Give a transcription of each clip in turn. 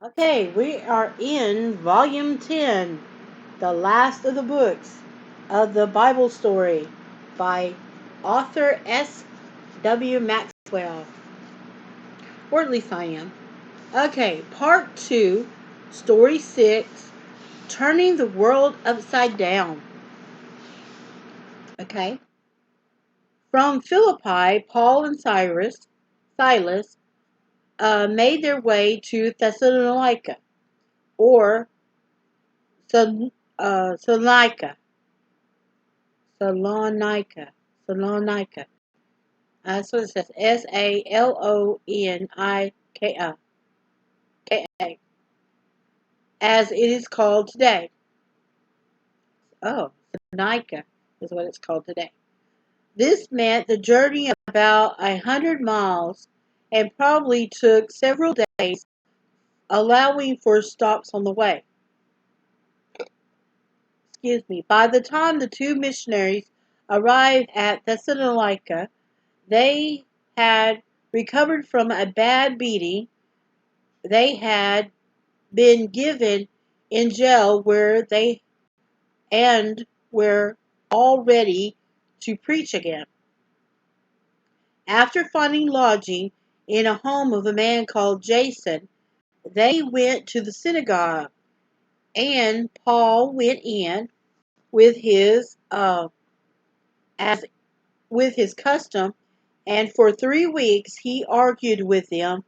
Okay, we are in volume 10, the last of the books of the Bible story by Arthur S Maxwell. Or at least I am. Okay, part 2, story 6, turning the world upside down. Okay. From Philippi, Paul and Silas made their way to Thessalonica, or Salonica. Salonica. Salonica. That's what it says. Salonika. As it is called today. Oh, Salonica is what it's called today. This meant the journey of about 100 miles and probably took several days, allowing for stops on the way. Excuse me. By the time the two missionaries arrived at Thessalonica, they had recovered from a bad beating they had been given in jail and were all ready to preach again. After finding lodging in a home of a man called Jason, they went to the synagogue, and Paul went in with as with his custom, and for 3 weeks he argued with them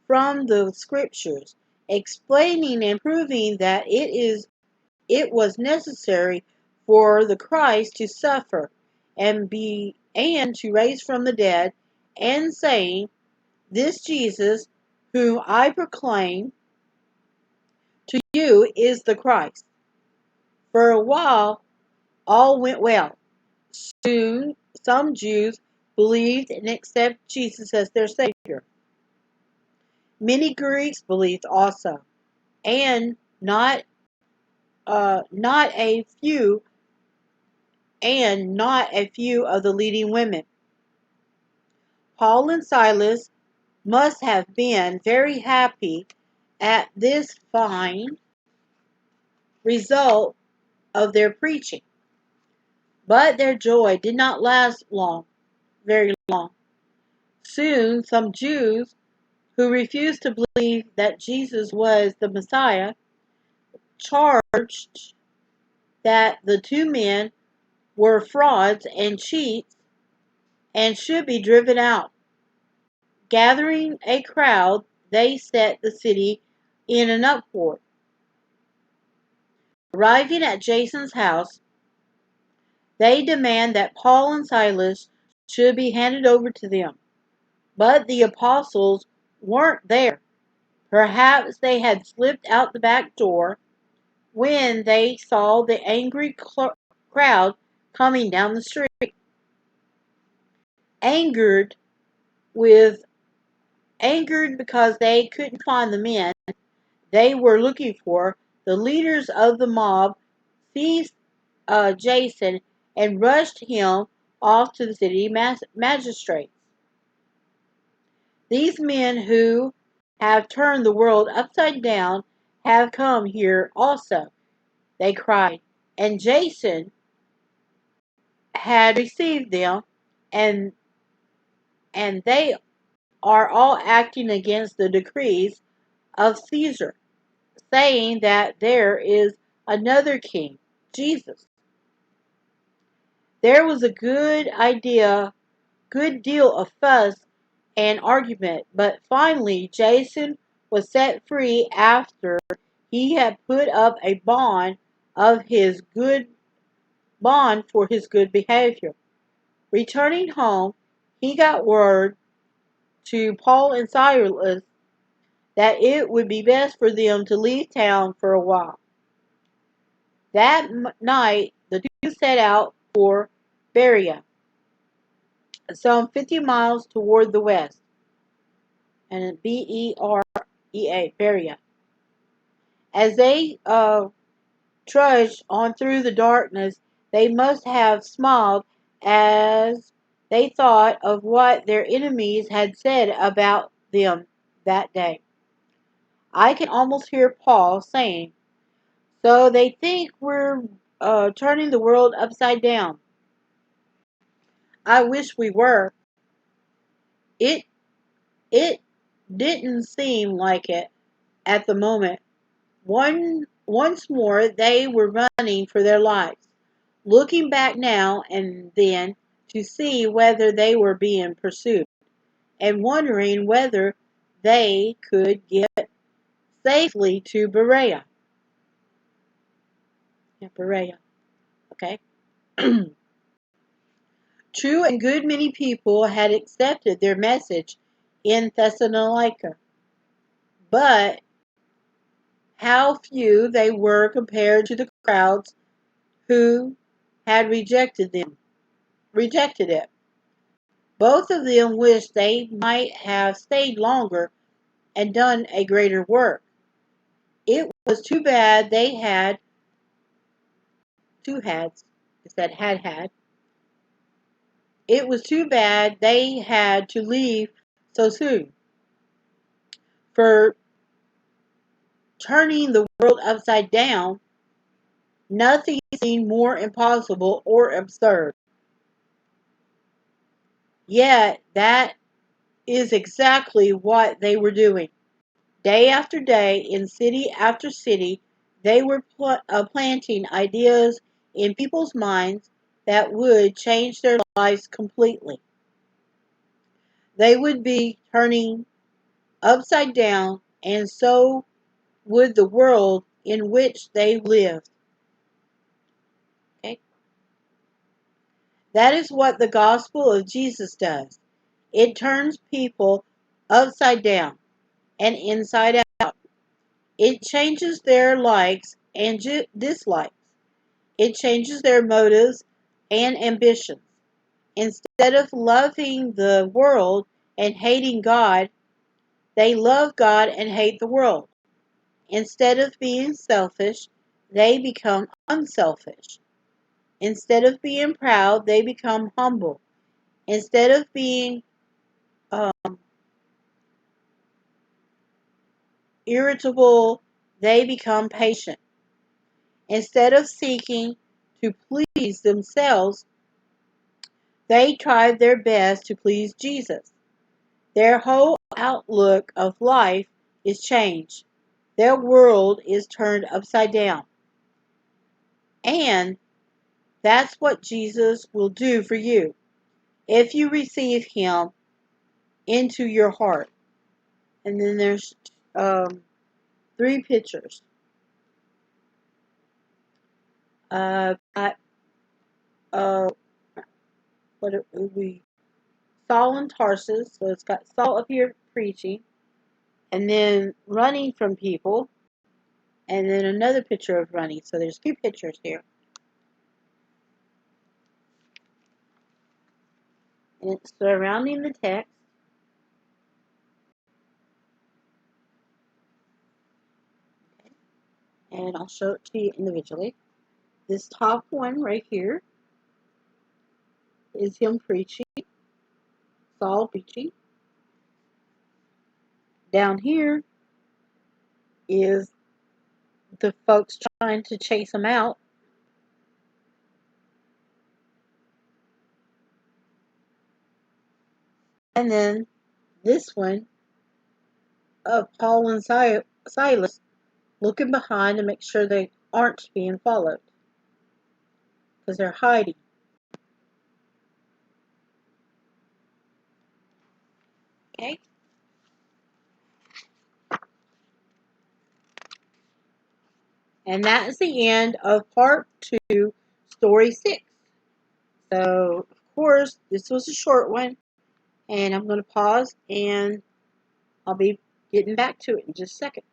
from the scriptures, explaining and proving that it was necessary for the Christ to suffer and to raise from the dead, and saying, "This Jesus whom I proclaim to you is the Christ." For a while all went well. Soon some Jews believed and accepted Jesus as their Savior. Many Greeks believed also, and not a few not a few of the leading women. Paul and Silas must have been very happy at this fine result of their preaching. But their joy did not last very long. Soon some Jews who refused to believe that Jesus was the Messiah charged that the two men were frauds and cheats and should be driven out. Gathering a crowd, they set the city in an uproar. Arriving at Jason's house, they demand that Paul and Silas should be handed over to them. But the apostles weren't there. Perhaps they had slipped out the back door when they saw the angry crowd coming down the street. Angered with Angered because they couldn't find the men they were looking for, the leaders of the mob seized Jason and rushed him off to the city magistrates. "These men who have turned the world upside down have come here also," they cried. And Jason had received them, and they are all acting against the decrees of Caesar, saying that there is another king, Jesus. There was a good deal of fuss and argument, but finally Jason was set free after he had put up a bond for his good behavior. Returning home, he got word to Paul and Silas that it would be best for them to leave town for a while. That night, the two set out for Berea, some 50 miles toward the west, and Berea, Berea. As they trudged on through the darkness, they must have smiled as they thought of what their enemies had said about them that day. I can almost hear Paul saying, "So they think we're turning the world upside down. I wish we were. It it didn't seem like it at the moment." Once more they were running for their lives, looking back now and then to see whether they were being pursued, and wondering whether they could get safely to Berea. Yeah, Berea. Okay. True and good many people had accepted their message in Thessalonica, but how few they were compared to the crowds who had rejected it. Both of them wished they might have stayed longer and done a greater work. It was too bad they had two hads. Instead had. It was too bad they had to leave so soon. For turning the world upside down, nothing seemed more impossible or absurd. Yet that is exactly what they were doing. Day after day, in city after city, they were planting ideas in people's minds that would change their lives completely. They would be turning upside down, and so would the world in which they lived. Okay? That is what the gospel of Jesus does. It turns people upside down and inside out. It changes their likes and dislikes. It changes their motives and ambitions. Instead of loving the world and hating God, they love God and hate the world. Instead of being selfish, they become unselfish. Instead of being proud, they become humble. Instead of being um, irritable, they become patient. Instead of seeking to please themselves, they try their best to please Jesus. Their whole outlook of life is changed. Their world is turned upside down. And that's what Jesus will do for you if you receive Him into your heart. And then there's three pictures. Got uh, what we Saul and Tarsus. So it's got Saul up here preaching, and then running from people, and then another picture of running. So there's two pictures here, and it's surrounding the text. And I'll show it to you individually. This top one right here is him preaching, Saul preaching. Down here is the folks trying to chase him out. And then this one of Paul and Silas looking behind to make sure they aren't being followed because they're hiding. Okay? And that is the end of part 2, story 6. So, of course, this was a short one, and I'm going to pause and I'll be getting back to it in just a second.